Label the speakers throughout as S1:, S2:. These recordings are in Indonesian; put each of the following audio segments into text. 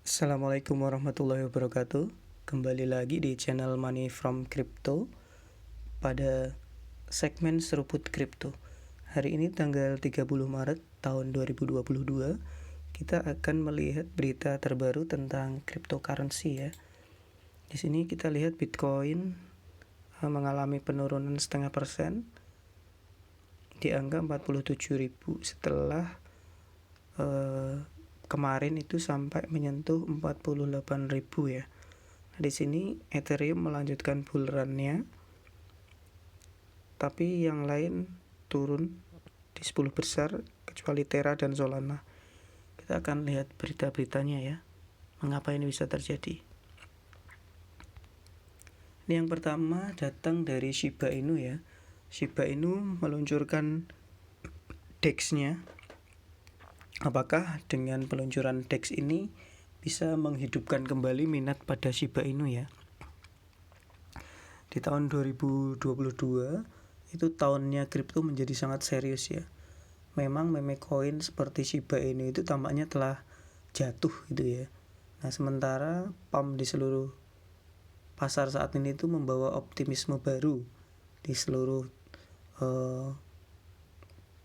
S1: Assalamualaikum warahmatullahi wabarakatuh. Kembali lagi di channel Money from Crypto pada segmen seruput kripto. Hari ini tanggal 30 Maret tahun 2022, kita akan melihat berita terbaru tentang cryptocurrency ya. Di sini kita lihat Bitcoin mengalami penurunan 0,5% di angka 47.000 setelah kemarin itu sampai menyentuh 48.000 ya. Nah, di sini Ethereum melanjutkan bull run-nya, tapi yang lain turun di 10 besar kecuali Terra dan Solana. Kita akan lihat berita-beritanya ya, mengapa ini bisa terjadi. Ini yang pertama datang dari Shiba Inu ya. Shiba Inu meluncurkan DEX-nya. Apakah dengan peluncuran DEX ini bisa menghidupkan kembali minat pada Shiba Inu ya? Di tahun 2022 itu tahunnya kripto menjadi sangat serius ya. Memang meme coin seperti Shiba Inu itu tampaknya telah jatuh gitu ya. Nah, sementara pump di seluruh pasar saat ini itu membawa optimisme baru di seluruh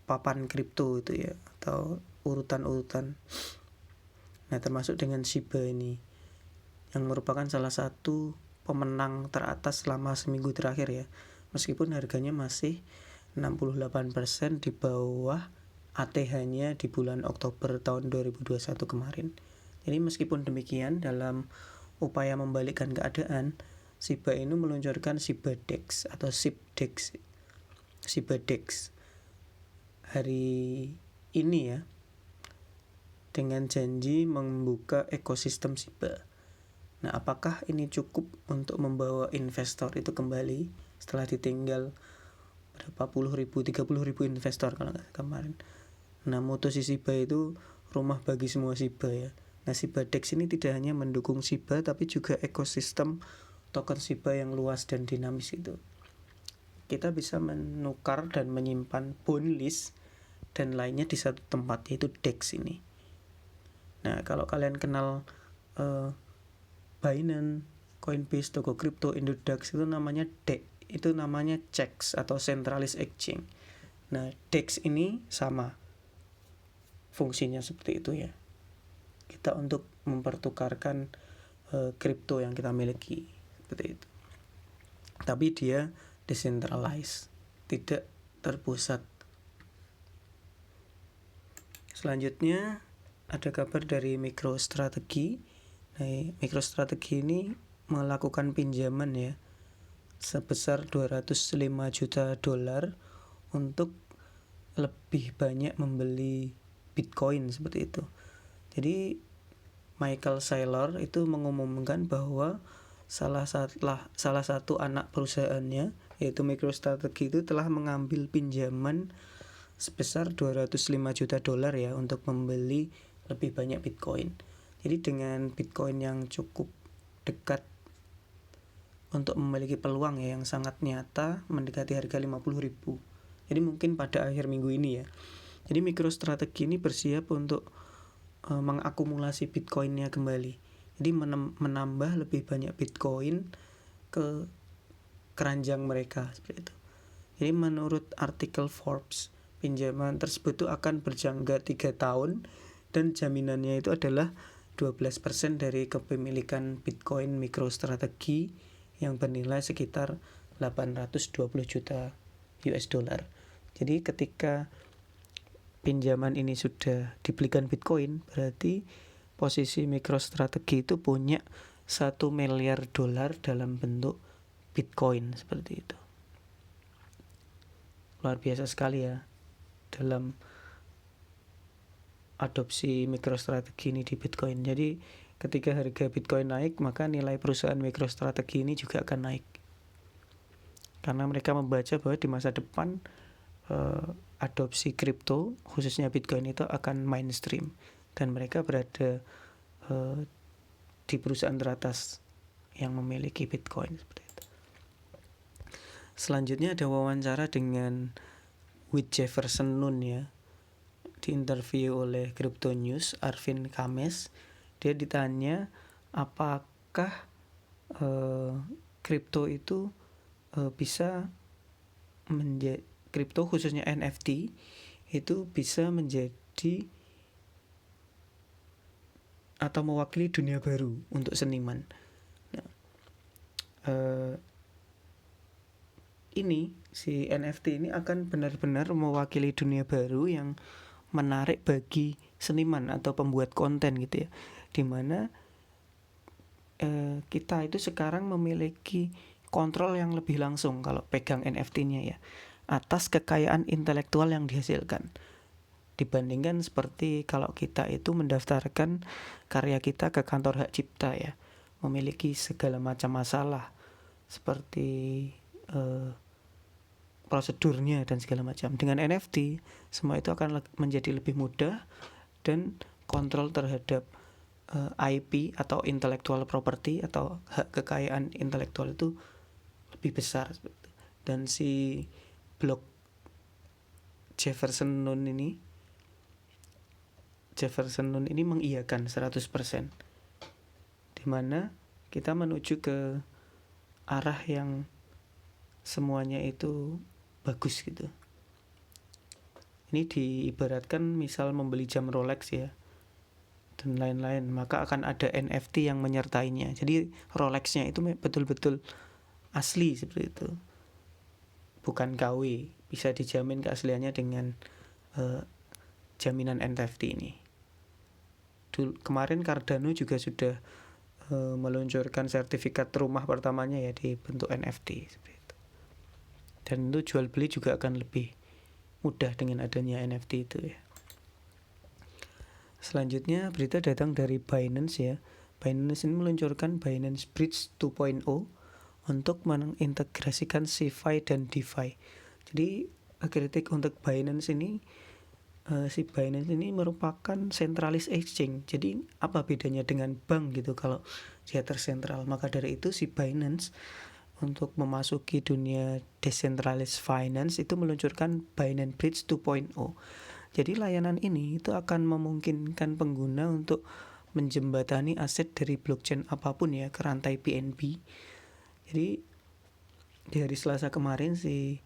S1: papan kripto itu ya, atau urutan-urutan. Nah, termasuk dengan Shiba ini yang merupakan salah satu pemenang teratas selama seminggu terakhir ya. Meskipun harganya masih 68% di bawah ATH-nya di bulan Oktober tahun 2021 kemarin. Jadi meskipun demikian, dalam upaya membalikkan keadaan, Shiba Inu meluncurkan Shiba DEX atau SHIB DEX. Shiba DEX hari ini ya, dengan janji membuka ekosistem Shiba. Nah, apakah ini cukup untuk membawa investor itu kembali setelah ditinggal berapa puluh ribu, 30.000 investor kalau nggak kemarin. Nah, moto si Shiba itu rumah bagi semua Shiba ya. Nah, Shiba DEX ini tidak hanya mendukung Shiba tapi juga ekosistem token Shiba yang luas dan dinamis itu. Kita bisa menukar dan menyimpan bond list dan lainnya di satu tempat, yaitu DEX ini. Nah, kalau kalian kenal Binance, Coinbase, Toko Kripto, Indodax, itu namanya DEX, itu namanya CEX atau Centralized Exchange. Nah, DEX ini sama fungsinya seperti itu ya. Kita untuk mempertukarkan kripto yang kita miliki seperti itu. Tapi dia decentralized, tidak terpusat. Selanjutnya ada kabar dari MicroStrategy. Nah, MicroStrategy ini melakukan pinjaman ya sebesar 205 juta dolar untuk lebih banyak membeli Bitcoin seperti itu. Jadi Michael Saylor itu mengumumkan bahwa salah satu anak perusahaannya yaitu MicroStrategy itu telah mengambil pinjaman sebesar 205 juta dolar ya untuk membeli lebih banyak Bitcoin. Jadi dengan Bitcoin yang cukup dekat untuk memiliki peluang ya yang sangat nyata mendekati harga 50.000. Jadi mungkin pada akhir minggu ini ya. Jadi MicroStrategy ini bersiap untuk mengakumulasi Bitcoinnya kembali. Jadi menambah lebih banyak Bitcoin ke keranjang mereka seperti itu. Jadi menurut artikel Forbes, pinjaman tersebut itu akan berjangka 3 tahun dan jaminannya itu adalah 12% dari kepemilikan Bitcoin MicroStrategy yang bernilai sekitar 820 juta US dollar. Jadi ketika pinjaman ini sudah dibelikan Bitcoin, berarti posisi MicroStrategy itu punya 1 miliar dolar dalam bentuk Bitcoin seperti itu. Luar biasa sekali ya dalam adopsi MicroStrategy ini di Bitcoin. Jadi ketika harga Bitcoin naik, maka nilai perusahaan MicroStrategy ini juga akan naik. Karena mereka membaca bahwa di masa depan adopsi kripto, khususnya Bitcoin itu akan mainstream. Dan mereka berada di perusahaan teratas yang memiliki Bitcoin seperti itu. Selanjutnya ada wawancara dengan With Jefferson Nun ya, diinterview oleh Crypto News Arvin Kames. Dia ditanya apakah kripto itu bisa menjadi, kripto khususnya NFT itu bisa menjadi atau mewakili dunia baru untuk seniman. Nah, ini si NFT ini akan benar-benar mewakili dunia baru yang menarik bagi seniman atau pembuat konten gitu ya, dimana kita itu sekarang memiliki kontrol yang lebih langsung kalau pegang NFT-nya ya, atas kekayaan intelektual yang dihasilkan, dibandingkan seperti kalau kita itu mendaftarkan karya kita ke kantor hak cipta ya, memiliki segala macam masalah seperti prosedurnya dan segala macam. Dengan NFT semua itu akan menjadi lebih mudah dan kontrol terhadap IP atau intellectual property atau hak kekayaan intelektual itu lebih besar. Dan si blog Jefferson Nun ini mengiyakan 100%, dimana kita menuju ke arah yang semuanya itu bagus gitu. Ini diibaratkan misal membeli jam Rolex ya dan lain-lain, maka akan ada NFT yang menyertainya. Jadi Rolexnya itu betul-betul asli seperti itu, bukan KW, bisa dijamin keasliannya dengan jaminan NFT ini. Kemarin Cardano juga sudah meluncurkan sertifikat rumah pertamanya ya di bentuk NFT seperti itu. Dan itu jual beli juga akan lebih mudah dengan adanya NFT itu ya. Selanjutnya berita datang dari Binance ya. Binance ini meluncurkan Binance Bridge 2.0 untuk mengintegrasikan CeFi dan DeFi. Jadi kritik untuk Binance ini, si Binance ini merupakan centralized exchange. Jadi apa bedanya dengan bank gitu kalau dia tersentral? Maka dari itu si Binance untuk memasuki dunia decentralized finance itu meluncurkan Binance Bridge 2.0. Jadi layanan ini itu akan memungkinkan pengguna untuk menjembatani aset dari blockchain apapun ya ke rantai BNB. Jadi di hari Selasa kemarin si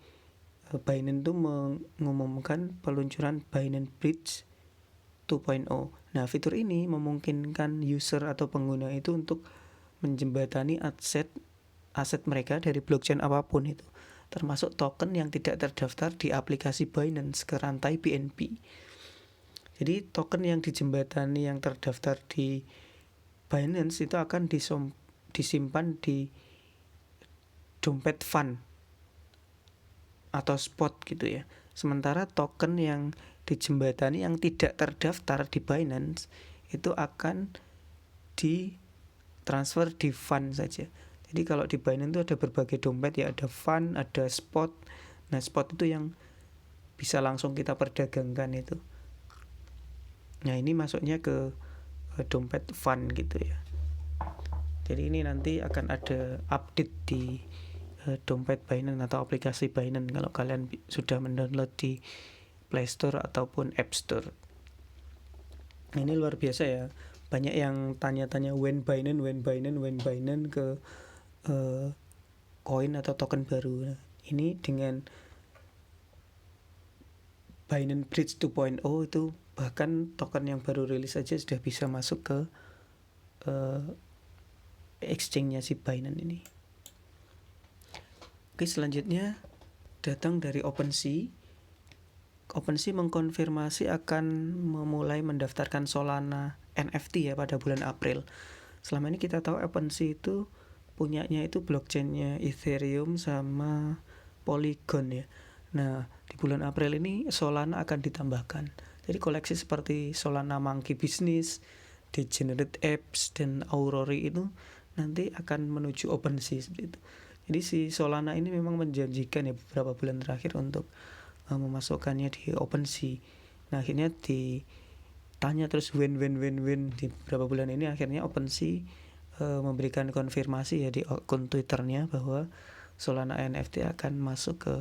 S1: Binance itu mengumumkan peluncuran Binance Bridge 2.0. Nah, fitur ini memungkinkan user atau pengguna itu untuk menjembatani aset mereka dari blockchain apapun itu, termasuk token yang tidak terdaftar di aplikasi Binance ke rantai BNB. Jadi token yang dijembatani yang terdaftar di Binance itu akan disimpan di dompet fund atau spot gitu ya. Sementara token yang dijembatani yang tidak terdaftar di Binance itu akan ditransfer di fund saja. Jadi kalau di Binance itu ada berbagai dompet ya, ada fund, ada spot. Nah, spot itu yang bisa langsung kita perdagangkan itu. Nah, ini masuknya ke dompet fund gitu ya. Jadi ini nanti akan ada update di dompet Binance atau aplikasi Binance kalau kalian sudah mendownload di Play Store ataupun App Store. Ini luar biasa ya. Banyak yang tanya-tanya when Binance ke koin atau token baru. Nah, ini dengan Binance Bridge 2.0 itu bahkan token yang baru rilis saja sudah bisa masuk ke exchange-nya si Binance ini. Oke, selanjutnya datang dari OpenSea. OpenSea mengkonfirmasi akan memulai mendaftarkan Solana NFT ya pada bulan April. Selama ini kita tahu OpenSea itu punyanya itu blockchain-nya Ethereum sama Polygon ya. Nah, di bulan April ini Solana akan ditambahkan. Jadi koleksi seperti Solana Monkey Business, Degenerate Apes, dan Aurori itu nanti akan menuju OpenSea seperti itu. Jadi si Solana ini memang menjanjikan ya beberapa bulan terakhir untuk memasukkannya di OpenSea. Nah, akhirnya ditanya terus win di beberapa bulan ini, akhirnya OpenSea memberikan konfirmasi ya di akun Twitternya bahwa Solana NFT akan masuk ke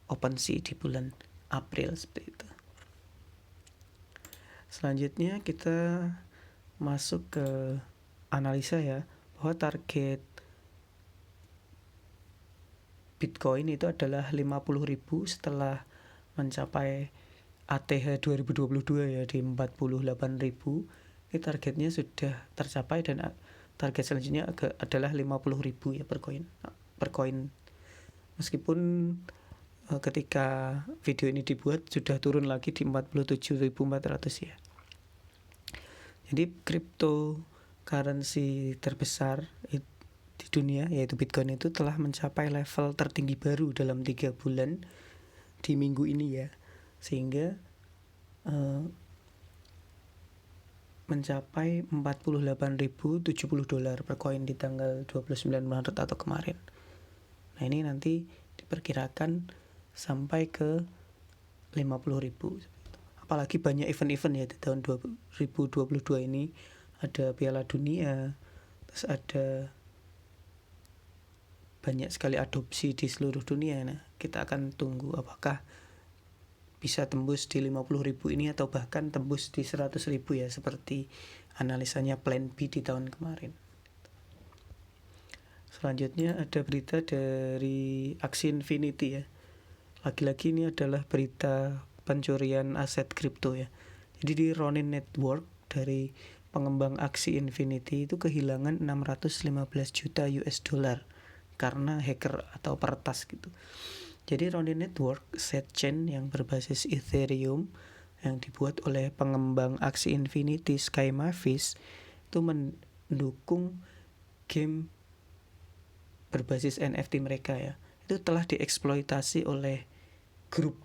S1: OpenSea di bulan April seperti itu. Selanjutnya kita masuk ke analisa ya, bahwa target Bitcoin itu adalah 50.000 setelah mencapai ATH 2022 ya di 48.000. Ini targetnya sudah tercapai dan target selanjutnya adalah 50.000 ya per koin. Meskipun ketika video ini dibuat sudah turun lagi di 47.400 ya. Jadi cryptocurrency terbesar di dunia yaitu Bitcoin itu telah mencapai level tertinggi baru dalam 3 bulan di minggu ini ya, sehingga mencapai $48.070 per koin di tanggal 29 Maret atau kemarin. Nah ini nanti diperkirakan sampai ke 50.000. Apalagi banyak event-event ya di tahun 2022 ini, ada Piala Dunia, terus ada banyak sekali adopsi di seluruh dunia. Nah kita akan tunggu apakah bisa tembus di 50.000 ini atau bahkan tembus di 100.000 ya, seperti analisanya Plan B di tahun kemarin. Selanjutnya ada berita dari Axie Infinity ya. Lagi-lagi ini adalah berita pencurian aset kripto ya. Jadi di Ronin Network dari pengembang Axie Infinity itu kehilangan 615 juta US dollar karena hacker atau peretas gitu. Jadi Ronin Network sidechain yang berbasis Ethereum yang dibuat oleh pengembang Axie Infinity Sky Mavis itu mendukung game berbasis NFT mereka ya. Itu telah dieksploitasi oleh grup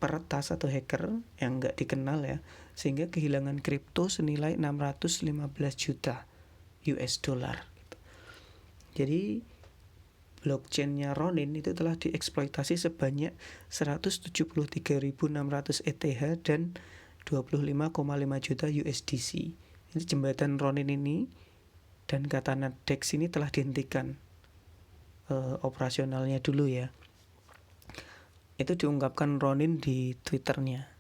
S1: peretas atau hacker yang nggak dikenal ya, sehingga kehilangan kripto senilai 615 juta US dollar gitu. Jadi blockchainnya Ronin itu telah dieksploitasi sebanyak 173.600 ETH dan 25,5 juta USDC. Ini jembatan Ronin ini dan Katana DEX ini telah dihentikan operasionalnya dulu ya. Itu diungkapkan Ronin di Twitternya.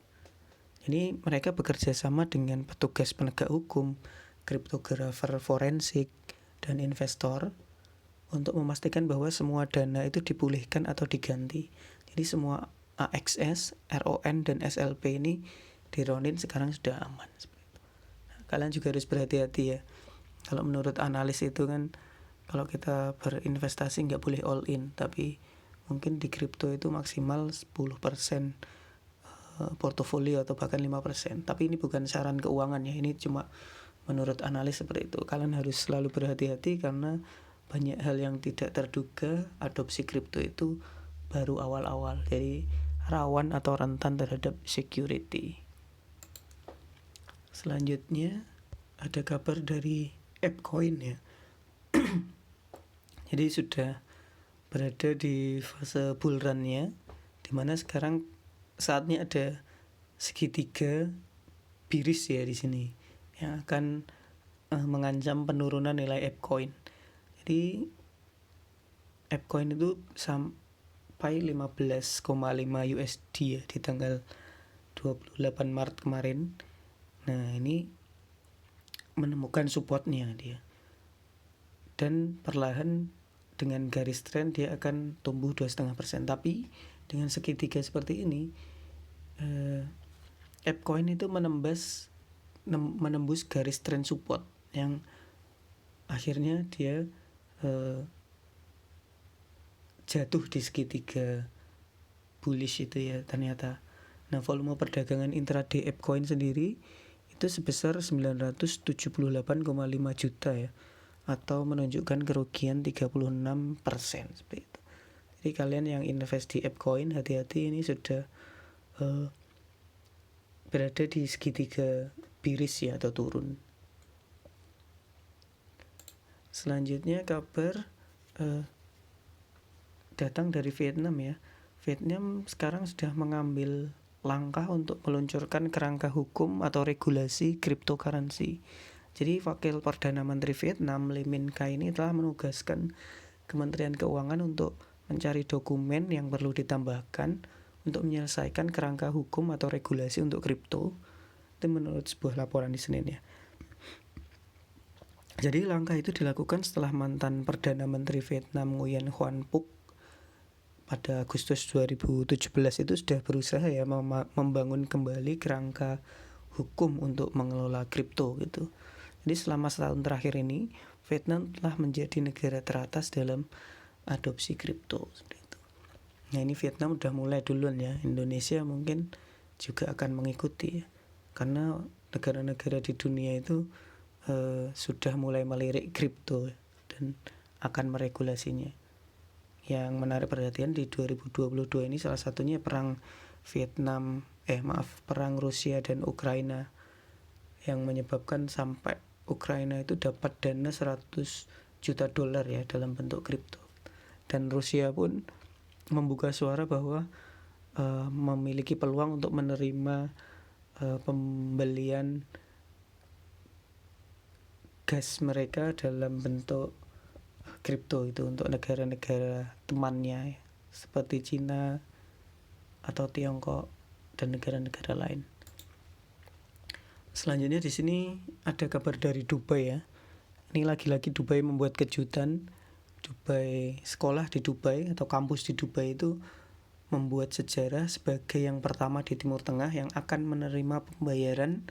S1: Ini mereka bekerja sama dengan petugas penegak hukum, kriptografer forensik, dan investor untuk memastikan bahwa semua dana itu dipulihkan atau diganti. Jadi semua AXS, RON, dan SLP ini di Ronin sekarang sudah aman. Nah, kalian juga harus berhati-hati ya. Kalau menurut analis itu kan, kalau kita berinvestasi nggak boleh all in, tapi mungkin di kripto itu maksimal 10% portofolio atau bahkan 5%. Tapi ini bukan saran keuangan ya, ini cuma menurut analis seperti itu. Kalian harus selalu berhati-hati karena banyak hal yang tidak terduga. Adopsi kripto itu baru awal-awal, jadi rawan atau rentan terhadap security. Selanjutnya ada kabar dari ApeCoin ya. Jadi sudah berada di fase bull run-nya, dimana sekarang saatnya ada segitiga biris ya di sini yang akan mengancam penurunan nilai ApeCoin. Jadi ApeCoin itu sampai 15,5 USD ya di tanggal 28 Maret kemarin. Nah ini menemukan supportnya dia, dan perlahan dengan garis tren dia akan tumbuh 2,5%. Tapi dengan segitiga seperti ini, ApeCoin itu menembus garis tren support yang akhirnya dia jatuh di segitiga bullish itu ya ternyata. Nah volume perdagangan intraday ApeCoin sendiri itu sebesar 978,5 juta ya, atau menunjukkan kerugian 36% seperti itu. Jadi kalian yang invest di ApeCoin hati-hati, ini sudah berada di segitiga biris ya atau turun. Selanjutnya kabar datang dari Vietnam ya. Vietnam sekarang sudah mengambil langkah untuk meluncurkan kerangka hukum atau regulasi cryptocurrency. Jadi Wakil Perdana Menteri Vietnam Lee Minh Khai ini telah menugaskan Kementerian Keuangan untuk mencari dokumen yang perlu ditambahkan untuk menyelesaikan kerangka hukum atau regulasi untuk kripto. Itu menurut sebuah laporan di Senin ya. Jadi langkah itu dilakukan setelah mantan Perdana Menteri Vietnam Nguyen Huan Phuc pada Agustus 2017 itu sudah berusaha ya membangun kembali kerangka hukum untuk mengelola kripto gitu. Jadi selama setahun terakhir ini Vietnam telah menjadi negara teratas dalam adopsi kripto seperti itu. Nah ini Vietnam udah mulai duluan ya, Indonesia mungkin juga akan mengikuti ya. Karena negara-negara di dunia itu sudah mulai melirik kripto dan akan meregulasinya. Yang menarik perhatian di 2022 ini salah satunya perang Rusia dan Ukraina yang menyebabkan sampai Ukraina itu dapat dana 100 juta dolar ya dalam bentuk kripto. Dan Rusia pun membuka suara bahwa memiliki peluang untuk menerima pembelian gas mereka dalam bentuk kripto itu untuk negara-negara temannya ya, seperti Cina atau Tiongkok dan negara-negara lain. Selanjutnya di sini ada kabar dari Dubai ya. Ini lagi-lagi Dubai membuat kejutan. Sekolah di Dubai atau kampus di Dubai itu membuat sejarah sebagai yang pertama di Timur Tengah yang akan menerima pembayaran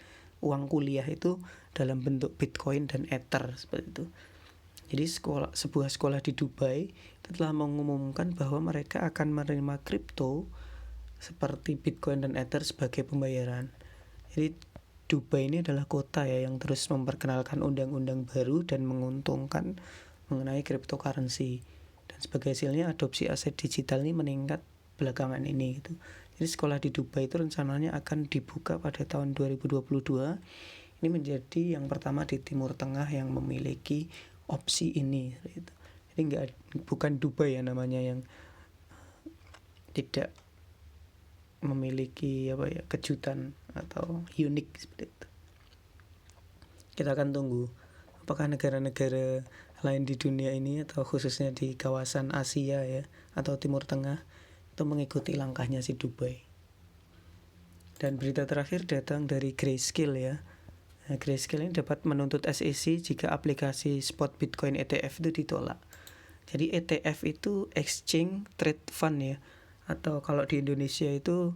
S1: uang kuliah itu dalam bentuk Bitcoin dan Ether seperti itu. Jadi sebuah sekolah di Dubai telah mengumumkan bahwa mereka akan menerima kripto seperti Bitcoin dan Ether sebagai pembayaran. Jadi Dubai ini adalah kota ya yang terus memperkenalkan undang-undang baru dan menguntungkan mengenai cryptocurrency. Dan sebagai hasilnya adopsi aset digital ini meningkat belakangan ini gitu. Jadi sekolah di Dubai itu rencananya akan dibuka pada tahun 2022. Ini menjadi yang pertama di Timur Tengah yang memiliki opsi ini gitu. Jadi bukan Dubai ya namanya yang tidak memiliki kejutan atau unik seperti itu. Kita akan tunggu apakah negara-negara lain di dunia ini atau khususnya di kawasan Asia ya atau Timur Tengah itu mengikuti langkahnya si Dubai. Dan berita terakhir datang dari Grayscale ya. Nah, Grayscale ini dapat menuntut SEC jika aplikasi spot Bitcoin ETF itu ditolak. Jadi ETF itu Exchange Trade Fund ya, atau kalau di Indonesia itu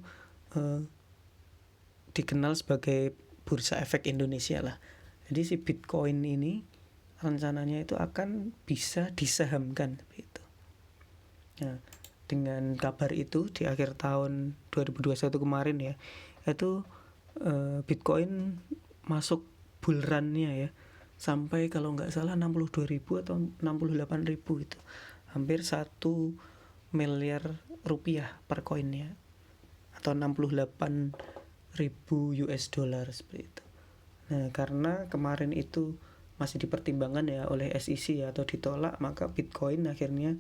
S1: dikenal sebagai Bursa Efek Indonesia lah. Jadi si Bitcoin ini rencananya itu akan bisa disahamkan gitu. Nah, dengan kabar itu di akhir tahun 2021 kemarin ya, itu Bitcoin masuk bull run-nya ya sampai kalau nggak salah 62.000 atau 68.000 itu, hampir 1 miliar rupiah per koinnya atau 68.000 US dollar seperti itu. Nah karena kemarin itu masih dipertimbangkan ya oleh SEC atau ditolak, maka Bitcoin akhirnya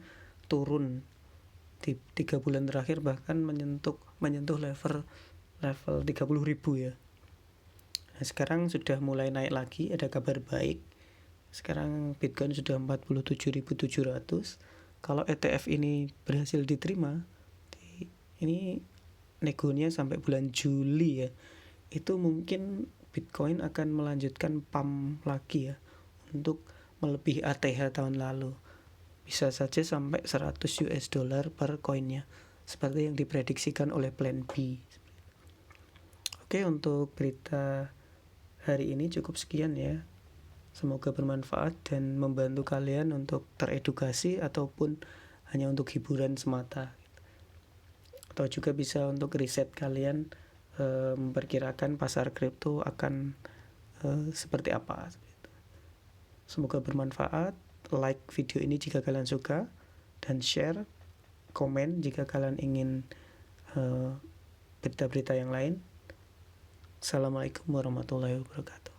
S1: turun di 3 bulan terakhir, bahkan menyentuh level 30.000 ya. Nah, sekarang sudah mulai naik lagi, ada kabar baik. Sekarang Bitcoin sudah 47.700. Kalau ETF ini berhasil diterima, ini negonya sampai bulan Juli ya. Itu mungkin Bitcoin akan melanjutkan pump lagi ya untuk melebihi ATH tahun lalu. Bisa saja sampai 100 US dollar per koinnya, seperti yang diprediksikan oleh Plan B. Oke, untuk berita hari ini cukup sekian ya. Semoga bermanfaat dan membantu kalian untuk teredukasi ataupun hanya untuk hiburan semata. Atau juga bisa untuk riset kalian memperkirakan pasar kripto akan seperti apa. Semoga bermanfaat. Like video ini jika kalian suka, dan share, komen jika kalian ingin berita-berita yang lain. Assalamualaikum warahmatullahi wabarakatuh.